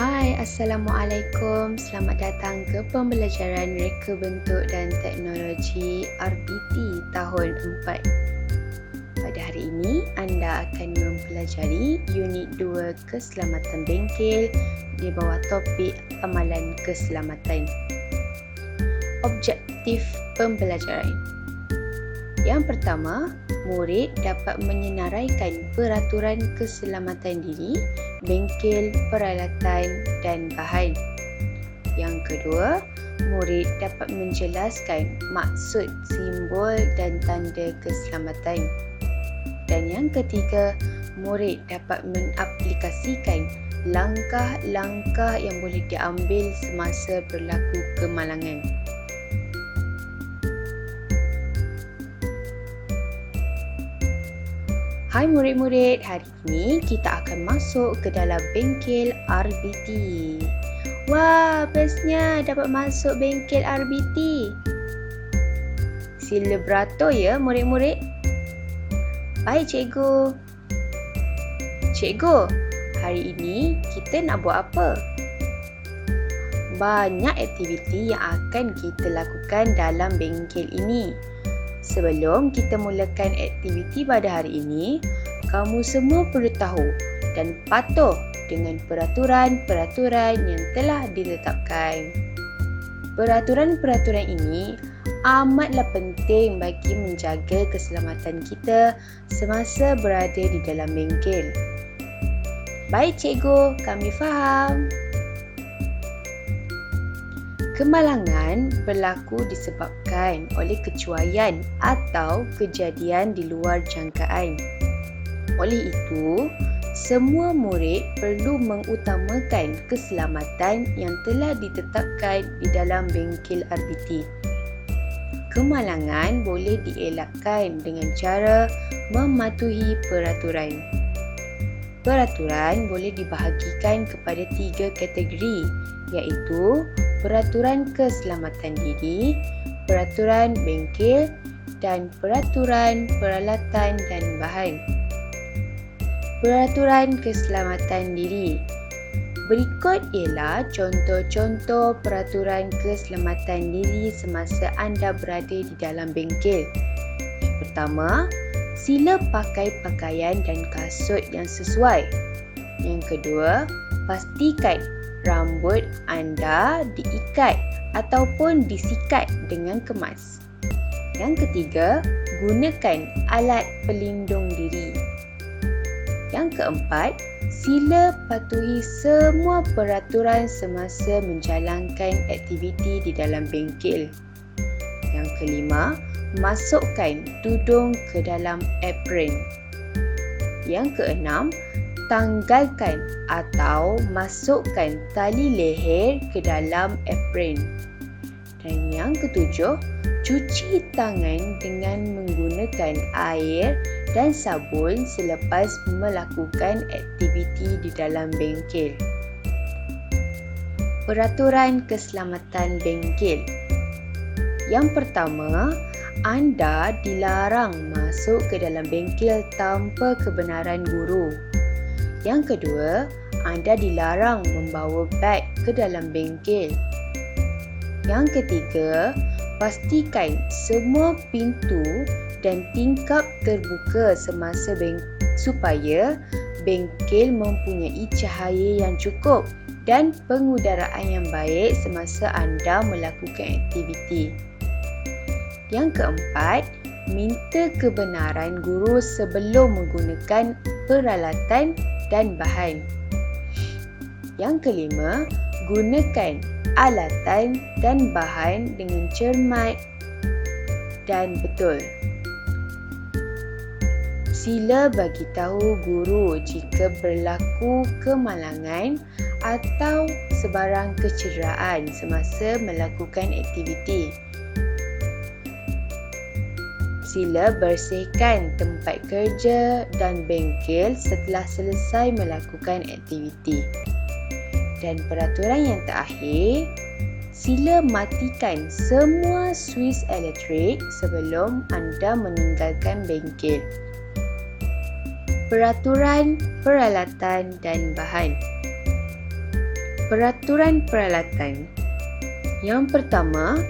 Hai, Assalamualaikum. Selamat datang ke pembelajaran Reka Bentuk dan Teknologi RBT tahun 4. Pada hari ini, anda akan mempelajari Unit 2 Keselamatan Bengkel di bawah topik Amalan Keselamatan. Objektif pembelajaran. Yang pertama, murid dapat menyenaraikan peraturan keselamatan diri, bengkel, peralatan dan bahan. Yang kedua, murid dapat menjelaskan maksud, simbol dan tanda keselamatan. Dan yang ketiga, murid dapat mengaplikasikan langkah-langkah yang boleh diambil semasa berlaku kemalangan. Hai murid-murid, hari ini kita akan masuk ke dalam bengkel RBT. Wah, bestnya dapat masuk bengkel RBT. Sila beratur ya murid-murid. Baik cikgu. Cikgu, hari ini kita nak buat apa? Banyak aktiviti yang akan kita lakukan dalam bengkel ini. Sebelum kita mulakan aktiviti pada hari ini, kamu semua perlu tahu dan patuh dengan peraturan-peraturan yang telah ditetapkan. Peraturan-peraturan ini amatlah penting bagi menjaga keselamatan kita semasa berada di dalam bengkel. Baik cikgu, kami faham. Kemalangan berlaku disebabkan oleh kecuaian atau kejadian di luar jangkaan. Oleh itu, semua murid perlu mengutamakan keselamatan yang telah ditetapkan di dalam bengkel RBT. Kemalangan boleh dielakkan dengan cara mematuhi peraturan. Peraturan boleh dibahagikan kepada 3 kategori, iaitu peraturan keselamatan diri, peraturan bengkel dan peraturan peralatan dan bahan. Peraturan keselamatan diri. Berikut ialah contoh-contoh peraturan keselamatan diri semasa anda berada di dalam bengkel. Yang pertama, sila pakai pakaian dan kasut yang sesuai. Yang kedua, pastikan rambut anda diikat ataupun disikat dengan kemas. Yang ketiga, gunakan alat pelindung diri. Yang keempat, sila patuhi semua peraturan semasa menjalankan aktiviti di dalam bengkel. Yang kelima, masukkan tudung ke dalam apron. Yang keenam, tanggalkan atau masukkan tali leher ke dalam apron. Dan yang ketujuh, cuci tangan dengan menggunakan air dan sabun selepas melakukan aktiviti di dalam bengkel. Peraturan keselamatan bengkel. Yang pertama, anda dilarang masuk ke dalam bengkel tanpa kebenaran guru. Yang kedua, anda dilarang membawa beg ke dalam bengkel. Yang ketiga, pastikan semua pintu dan tingkap terbuka semasa supaya bengkel mempunyai cahaya yang cukup dan pengudaraan yang baik semasa anda melakukan aktiviti. Yang keempat, minta kebenaran guru sebelum menggunakan peralatan dan bahan. Yang kelima, gunakan alatan dan bahan dengan cermat dan betul. Sila bagi tahu guru jika berlaku kemalangan atau sebarang kecederaan semasa melakukan aktiviti. Sila bersihkan tempat kerja dan bengkel setelah selesai melakukan aktiviti. Dan peraturan yang terakhir, sila matikan semua suis elektrik sebelum anda meninggalkan bengkel. Peraturan, peralatan dan bahan. Peraturan peralatan. Yang pertama,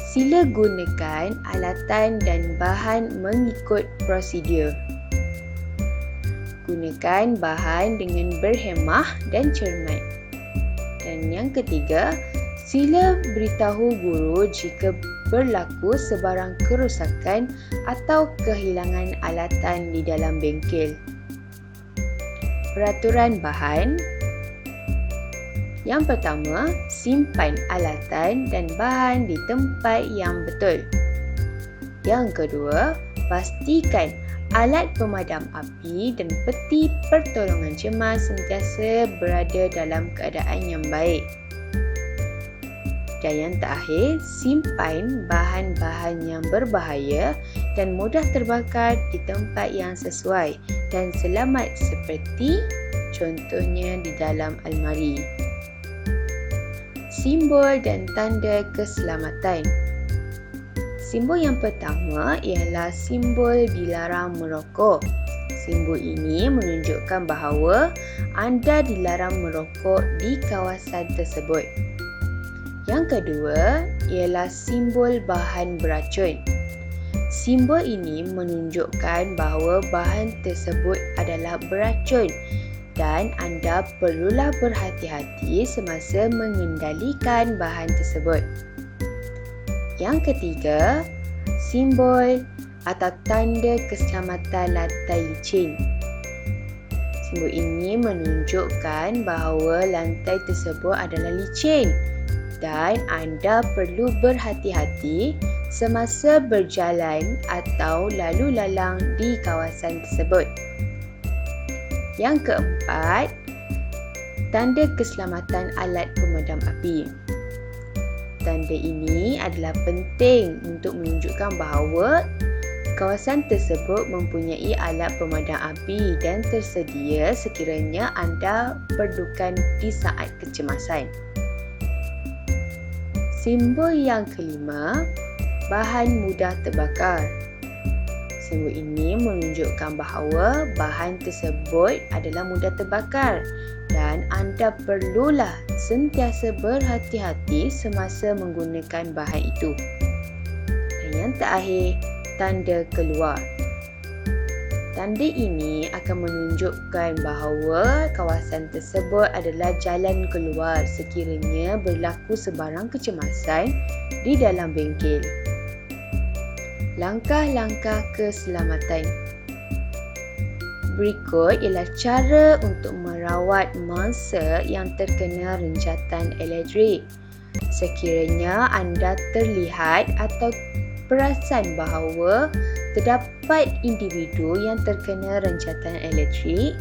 sila gunakan alatan dan bahan mengikut prosedur. Gunakan bahan dengan berhemah dan cermat. Dan yang ketiga, sila beritahu guru jika berlaku sebarang kerosakan atau kehilangan alatan di dalam bengkel. Peraturan bahan. Yang pertama, simpan alatan dan bahan di tempat yang betul. Yang kedua, pastikan alat pemadam api dan peti pertolongan cemas sentiasa berada dalam keadaan yang baik. Dan yang terakhir, simpan bahan-bahan yang berbahaya dan mudah terbakar di tempat yang sesuai dan selamat seperti contohnya di dalam almari. Simbol dan tanda keselamatan. Simbol yang pertama ialah simbol dilarang merokok. Simbol ini menunjukkan bahawa anda dilarang merokok di kawasan tersebut. Yang kedua ialah simbol bahan beracun. Simbol ini menunjukkan bahawa bahan tersebut adalah beracun dan anda perlulah berhati-hati semasa mengendalikan bahan tersebut. Yang ketiga, simbol atau tanda keselamatan lantai licin. Simbol ini menunjukkan bahawa lantai tersebut adalah licin dan anda perlu berhati-hati semasa berjalan atau lalu lalang di kawasan tersebut. Yang keempat, tanda keselamatan alat pemadam api. Tanda ini adalah penting untuk menunjukkan bahawa kawasan tersebut mempunyai alat pemadam api dan tersedia sekiranya anda perlukan di saat kecemasan. Simbol yang kelima, bahan mudah terbakar. Simbol ini menunjukkan bahawa bahan tersebut adalah mudah terbakar dan anda perlulah sentiasa berhati-hati semasa menggunakan bahan itu. Dan yang terakhir, tanda keluar. Tanda ini akan menunjukkan bahawa kawasan tersebut adalah jalan keluar sekiranya berlaku sebarang kecemasan di dalam bengkel. Langkah-langkah keselamatan. Berikut ialah cara untuk merawat mangsa yang terkena rencatan elektrik. Sekiranya anda terlihat atau perasan bahawa terdapat individu yang terkena rencatan elektrik,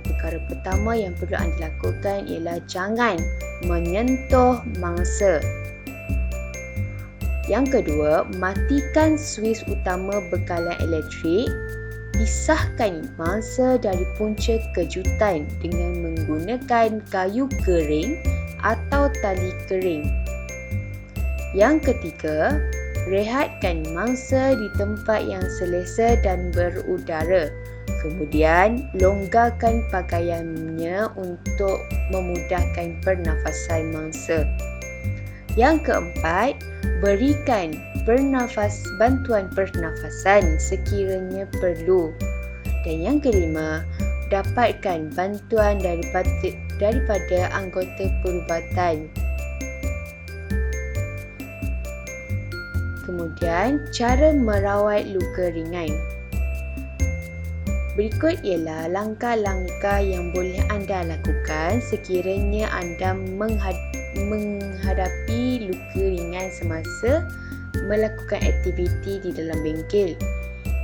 perkara pertama yang perlu anda lakukan ialah jangan menyentuh mangsa. Yang kedua, matikan suis utama bekalan elektrik. Pisahkan mangsa dari punca kejutan dengan menggunakan kayu kering atau tali kering. Yang ketiga, rehatkan mangsa di tempat yang selesa dan berudara. Kemudian, longgarkan pakaiannya untuk memudahkan pernafasan mangsa. Yang keempat, berikan bantuan pernafasan sekiranya perlu. Dan yang kelima, dapatkan bantuan daripada anggota perubatan. Kemudian, cara merawat luka ringan. Berikut ialah langkah-langkah yang boleh anda lakukan sekiranya anda menghadapi luka ringan semasa melakukan aktiviti di dalam bengkel.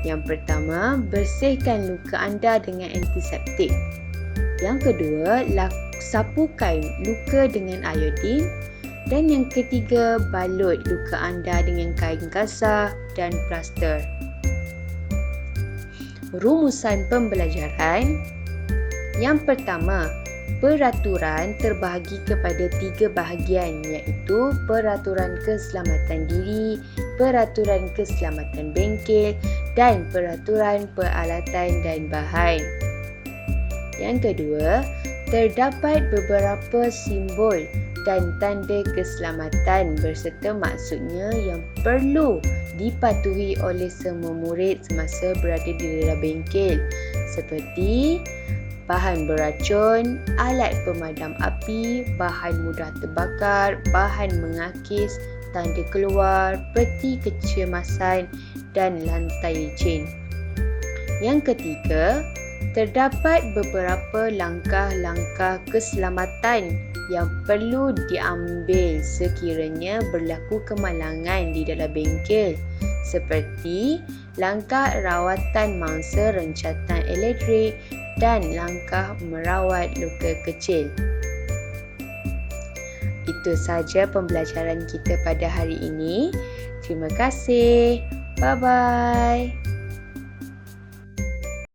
Yang pertama, bersihkan luka anda dengan antiseptik. Yang kedua, sapukan luka dengan iodin. Dan yang ketiga, balut luka anda dengan kain kasar dan plaster. Rumusan pembelajaran. Yang pertama, peraturan terbahagi kepada 3 bahagian iaitu peraturan keselamatan diri, peraturan keselamatan bengkel dan peraturan peralatan dan bahan. Yang kedua, Terdapat beberapa simbol dan tanda keselamatan berserta maksudnya yang perlu dipatuhi oleh semua murid semasa berada di dalam bengkel, seperti bahan beracun, alat pemadam api, bahan mudah terbakar, bahan mengakis, tanda keluar, peti kecemasan dan lantai licin. Yang ketiga, terdapat beberapa langkah-langkah keselamatan yang perlu diambil sekiranya berlaku kemalangan di dalam bengkel, seperti langkah rawatan mangsa rencatan elektrik dan langkah merawat luka kecil. Itu sahaja pembelajaran kita pada hari ini. Terima kasih. Bye-bye.